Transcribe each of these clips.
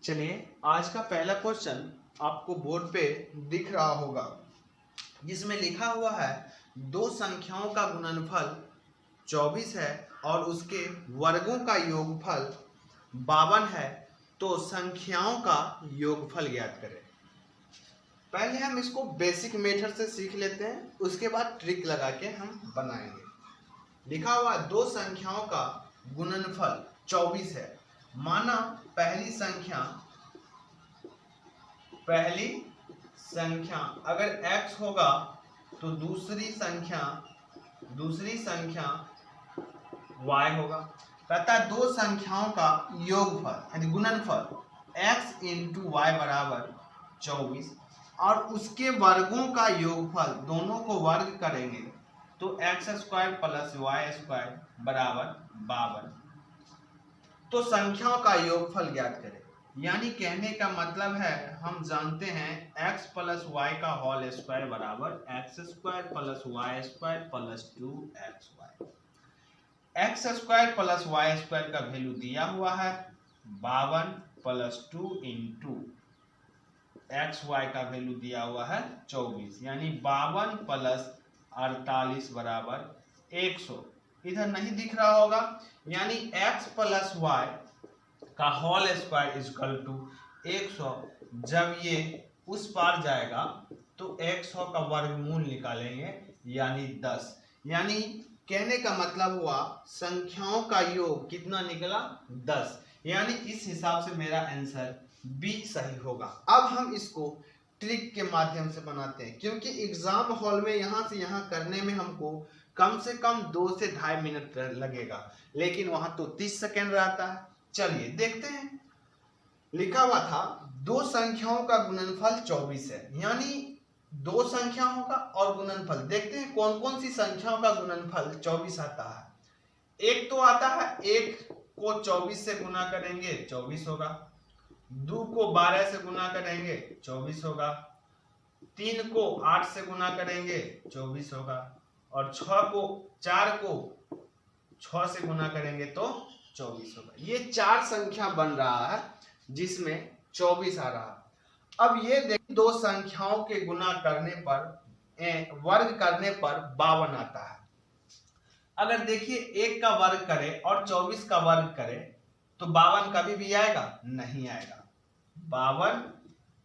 चलिए आज का पहला क्वेश्चन आपको बोर्ड पे दिख रहा होगा, जिसमें लिखा हुआ है दो संख्याओं का गुणनफल 24 है और उसके वर्गों का योगफल 52 है, तो संख्याओं का योगफल ज्ञात करें। पहले हम इसको बेसिक मेथड से सीख लेते हैं, उसके बाद ट्रिक लगा के हम बनाएंगे। लिखा हुआ दो संख्याओं का गुणनफल 24 है। माना पहली संख्या अगर x होगा तो दूसरी संख्या y होगा। कहता है दो संख्याओं का योगफल यानी गुणनफल x इंटू वाई बराबर 24 और उसके वर्गों का योगफल, दोनों को वर्ग करेंगे तो x square plus y square बराबर 52। तो संख्याओं का योगफल ज्ञात करें। यानी कहने का मतलब है हम जानते हैं x प्लस वाई का होल स्क्वायर बराबर x square plus y square plus 2xy। X square plus y square का वैल्यू दिया हुआ है 52 प्लस 2 इंटू एक्स वाई का वैल्यू दिया हुआ है 24, यानी 52 प्लस 48 बराबर 100। इधर नहीं दिख रहा होगा, यानी x प्लस वाई का होल स्क्वायर इक्वल टू 100। जब ये उस पार जाएगा तो 100 का वर्गमूल निकालेंगे यानी 10। यानी कहने का मतलब हुआ संख्याओं का योग कितना निकला 10। यानी इस हिसाब से मेरा आंसर बी सही होगा। अब हम इसको ट्रिक के माध्यम से बनाते हैं, क्योंकि एग्जाम हॉल में यहाँ से यहाँ करने में हमको कम से कम 2 से 2.5 मिनट लगेगा, लेकिन वहां तो 30 सेकेंड रहता है। चलिए देखते हैं। लिखा हुआ था दो संख्याओं का गुणनफल 24 है, यानी दो संख्याओं का और गुणनफल। देखते हैं कौन कौन सी संख्याओं का गुणनफल 24 आता है। एक तो आता है, एक को 24 से गुना करेंगे 24 होगा, 2 को 12 से गुना करेंगे 24 होगा, 3 को 8 से गुना करेंगे 24 होगा, और 4 को 6 से गुना करेंगे तो 24 होगा। ये 4 संख्या बन रहा है जिसमें 24 आ रहा है। अब ये देखिए दो संख्याओं के गुना करने पर वर्ग करने पर 52 आता है। अगर देखिए 1 का वर्ग करे और 24 का वर्ग करे तो 52 कभी भी आएगा? नहीं आएगा। 52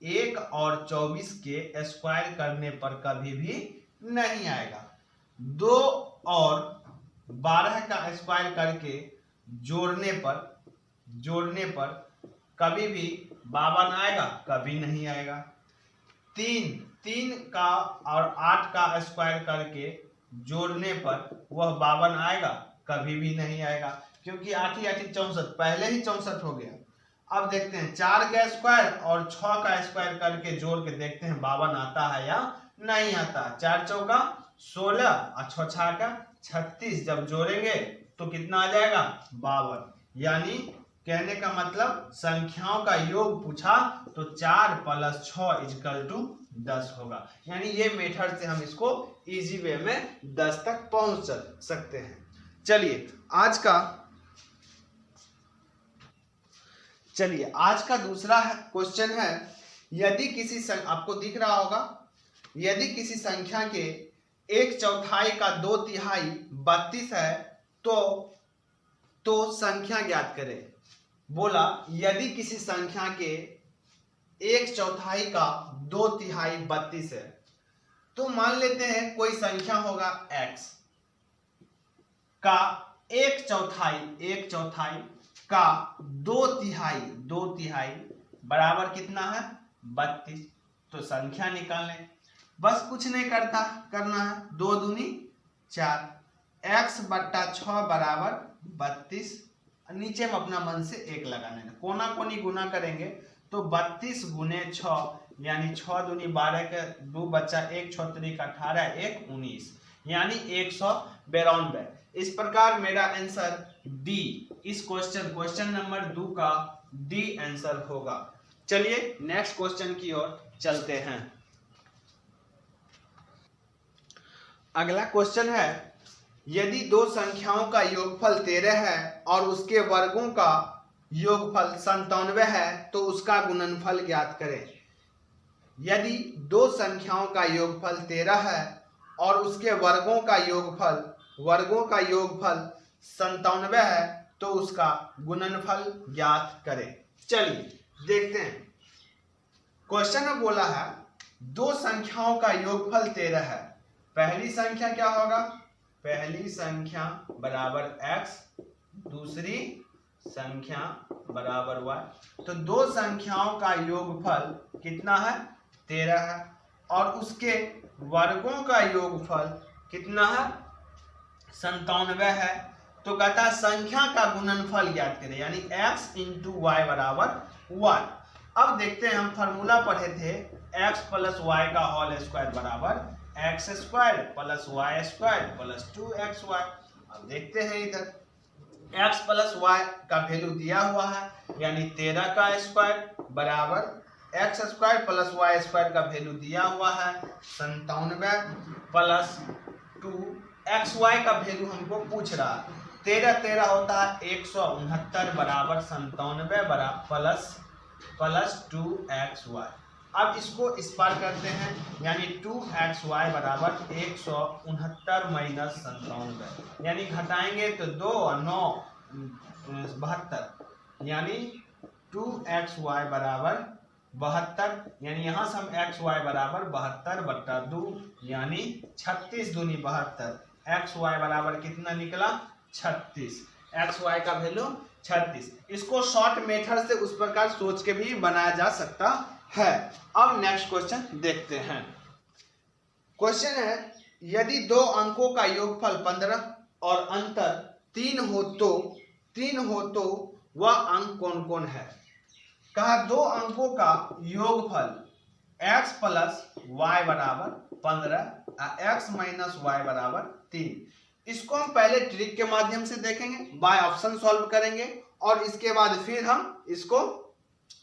1 और 24 के स्क्वायर करने पर कभी भी नहीं आएगा। 2 और 12 का स्क्वायर करके जोड़ने पर कभी भी 52 आएगा? कभी नहीं आएगा। 3 का और 8 का स्क्वायर करके जोड़ने पर वह 52 आएगा? कभी भी नहीं आएगा, क्योंकि 8 8 64, पहले ही 64 हो गया। अब देखते हैं 4 का स्क्वायर और 6 का स्क्वायर करके जोड़ के देखते हैं 52 आता है या नहीं आता। 4 चौका 16 और 6 छक्का 36, जब जोड़ेंगे तो कितना आ जाएगा? 52। यानी कहने का मतलब संख्याओं का योग पूछा तो 4 प्लस 6 इक्वल टू 10 होगा। यानी ये मेथड से हम इसको इजी वे में 10 तक पहुंच सकते हैं। चलिए आज का दूसरा क्वेश्चन है। यदि किसी आपको दिख रहा होगा, यदि किसी संख्या के 1/4 का 2/3 32 है तो संख्या ज्ञात करें। बोला यदि किसी संख्या के 1/4 का 2/3 32 है, तो मान लेते हैं कोई संख्या होगा x का 1/4 का 2/3 बराबर कितना है? 32। तो संख्या निकालने बस कुछ नहीं करना है, 2 दूनी 4, x बट्टा 6 बराबर 32। नीचे में अपना मन से 1 लगाने का, कोना कोनी गुना करेंगे तो 32 गुने 6 यानी 6 दूनी 12 के 2 बच्चा 1 6 3 18 1 19, यानी 192। इस प्रकार मेरा आंसर डी, इस क्वेश्चन नंबर 2 का डी आंसर होगा। चलिए नेक्स्ट क्वेश्चन की ओर चलते हैं। अगला क्वेश्चन है, यदि दो संख्याओं का योगफल 13 है और उसके वर्गों का योगफल 97 है तो उसका गुणनफल ज्ञात करें। यदि दो संख्याओं का योगफल 13 है और उसके वर्गों का योगफल 97 है तो उसका गुणनफल ज्ञात करें। चलिए देखते हैं। क्वेश्चन में बोला है दो संख्याओं का योगफल 13 है। पहली संख्या क्या होगा? पहली संख्या बराबर x, दूसरी संख्या बराबर y। तो दो संख्याओं का योगफल कितना है? 13 है और उसके वर्गों का योगफल कितना है? 97 है। तो कहता है संख्या का गुणनफल ज्ञात करें, यानी x इंटू वाई बराबर 1। अब देखते हैं, हम फॉर्मूला पढ़े थे x प्लस वाई का होल स्क्वायर बराबर x square plus y square plus 2xy। अब देखते हैं इधर x प्लस वाई का वैल्यू दिया हुआ है, यानी 13 का स्क्वायर बराबर x square plus y square का वैल्यू दिया हुआ है 97 प्लस 2xy का वैल्यू हमको पूछ रहा है। 13 होता है 169 बराबर 97 बराबर प्लस 2xy। अब इसको इस पार करते हैं, यानी 2xy बराबर 169 माइनस 97, यानी घटाएंगे तो 2 और 9 72, यानी 2xy बराबर 72, यानी यहाँ से हम xy बराबर 72/2 यानी 36 दूनी 72। xy बराबर कितना निकला? 36। xy का वैल्यू 36। इसको शॉर्ट मेथड से उस प्रकार सोच के भी बनाया जा सकता है। अब नेक्स्ट क्वेश्चन देखते हैं। क्वेश्चन है यदि दो अंकों का योगफल 15 और अंतर 3 हो तो वह अंक कौन कौन है? कहा दो अंकों का योगफल x प्लस वाई बराबर 15 x माइनस वाई बराबर 3। इसको हम पहले ट्रिक के माध्यम से देखेंगे, बाय ऑप्शन सॉल्व करेंगे और इसके बाद फिर हम इसको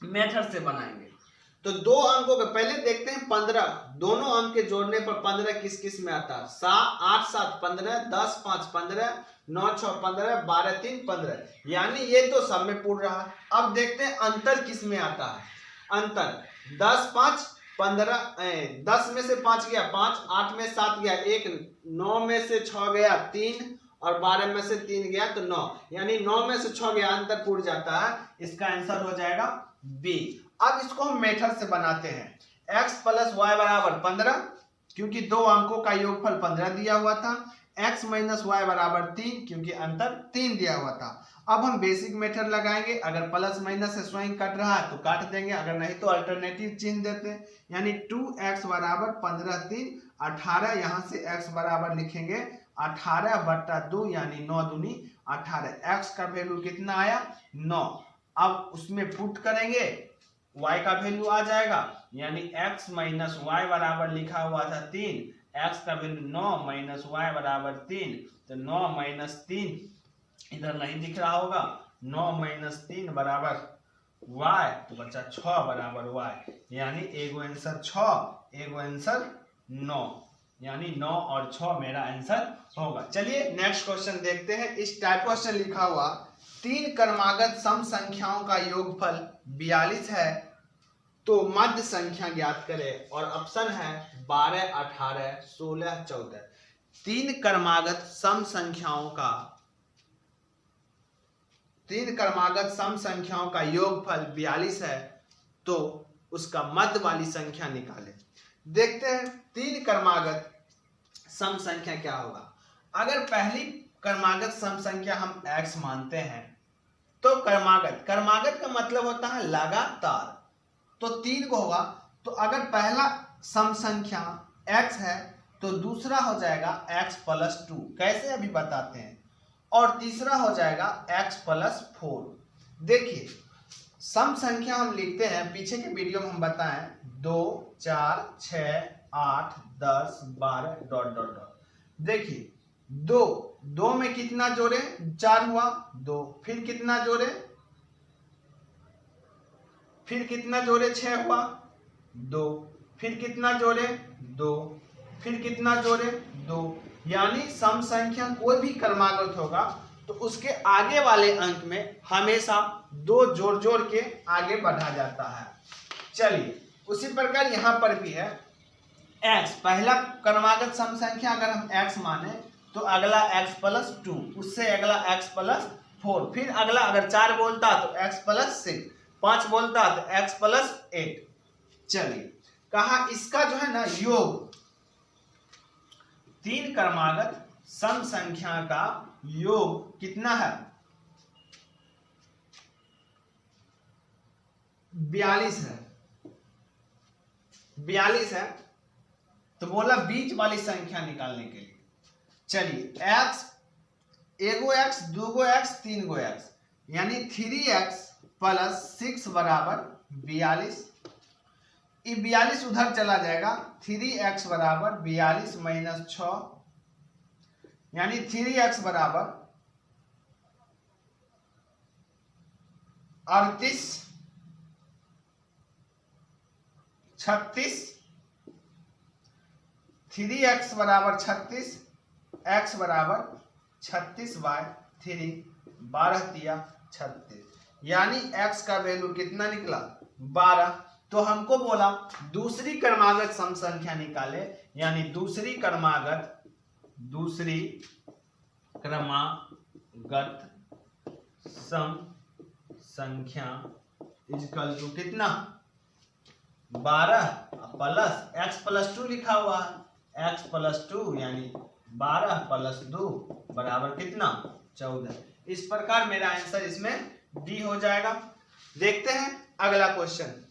मेथड से बनाएंगे। तो दो अंकों के पहले देखते हैं 15, दोनों अंक के जोड़ने पर 15 किस किस में आता है? 8 7 15, 10 5 15, 9 6 15, 12 3 15, यानी ये तो सब में पूर्ण रहा। अब देखते हैं अंतर किस में आता है। अंतर 10 5 15, 10 में से 5 गया 5, 8 में 7 गया 1, 9 में से 6 गया 3 और 12 में से 3 गया तो 9, यानी 9 में से 6 गया, अंतर पूर्ण जाता है। इसका आंसर हो जाएगा बी। अब इसको हम मेथड से बनाते हैं। x प्लस वाई बराबर 15, क्योंकि दो अंकों का योगफल 15 दिया हुआ था। x माइनस वाई बराबर 3, क्योंकि अंतर 3 दिया हुआ था। अब हम बेसिक मेथड लगाएंगे, अगर प्लस माइनस से स्वयं कट रहा है तो काट देंगे, अगर नहीं तो अल्टरनेटिव चिन्ह देते हैं, यानी 2x बराबर 15 3 18, यहाँ से x बराबर लिखेंगे 18/2 यानी 9 दूनी 18। x का वैल्यू कितना आया? 9। अब उसमें पुट करेंगे, y का वैल्यू आ जाएगा, यानी x माइनस वाई बराबर लिखा हुआ था 3, x का वैल्यू 9 माइनस वाई बराबर 3, तो 9 माइनस 3 इधर नहीं दिख रहा होगा, 9 माइनस 3 बराबर y, तो बच्चा 6 बराबर y, यानी एगो आंसर 6 एगो आंसर 9, यानी 9 और 6 मेरा आंसर होगा। चलिए नेक्स्ट क्वेश्चन देखते हैं। इस टाइप क्वेश्चन लिखा हुआ 3 क्रमागत सम संख्याओं का योगफल 42 है तो मध्य संख्या ज्ञात करें, और ऑप्शन है 12 18 16 14। 3 क्रमागत सम संख्याओं का योगफल 42 है तो उसका मध्य वाली संख्या निकालें। देखते हैं 3 क्रमागत सम संख्या क्या होगा। अगर पहली क्रमागत सम संख्या हम x मानते हैं तो क्रमागत का मतलब होता है लगातार, तो 3 को होगा। तो अगर पहला सम संख्या x है तो दूसरा हो जाएगा x प्लस 2, कैसे अभी बताते हैं, और तीसरा हो जाएगा x प्लस 4। देखिए सम संख्या हम लिखते हैं, पीछे के वीडियो में हम बताएं 2 4 6 8 10 12 डॉट डॉट डॉट। देखिए 2 में कितना जोड़े? 4 हुआ, 2 फिर कितना जोड़े? 6 हुआ, 2 फिर कितना जोड़े? 2 फिर कितना जोड़े? 2। यानी सम संख्या कोई भी क्रमागत होगा तो उसके आगे वाले अंक में हमेशा दो जोड़ जोड़ के आगे बढ़ा जाता है। चलिए उसी प्रकार यहाँ पर भी है x, पहला क्रमागत सम संख्या अगर हम x माने तो अगला x प्लस 2, उससे अगला x प्लस 4, फिर अगला अगर 4 बोलता तो x प्लस 6, 5 बोलता तो x प्लस 8। चलिए कहा इसका जो है ना योग, 3 क्रमागत सम संख्या का योग कितना है? 42 है। 42 है तो बोला बीच वाली संख्या निकालने के लिए। चलिए x, एगो x, दूगो x, तीनगो x, यानी 3x प्लस 6 बराबर 42। ये 42 उधर चला जाएगा, 3x बराबर 42 माइनस 6, यानी 3x बराबर 38, 36, 3x बराबर 36, x बराबर 36/3, 12 तिया 36, यानी x का वैल्यू कितना निकला? 12। तो हमको बोला दूसरी क्रमागत सम संख्या निकाले, यानी दूसरी क्रमागत सम संख्या इक्वल टू कितना? 12 प्लस x प्लस 2 लिखा हुआ है, x प्लस 2 यानी 12 प्लस 2 बराबर कितना? 14। इस प्रकार मेरा आंसर इसमें डी हो जाएगा। देखते हैं अगला क्वेश्चन।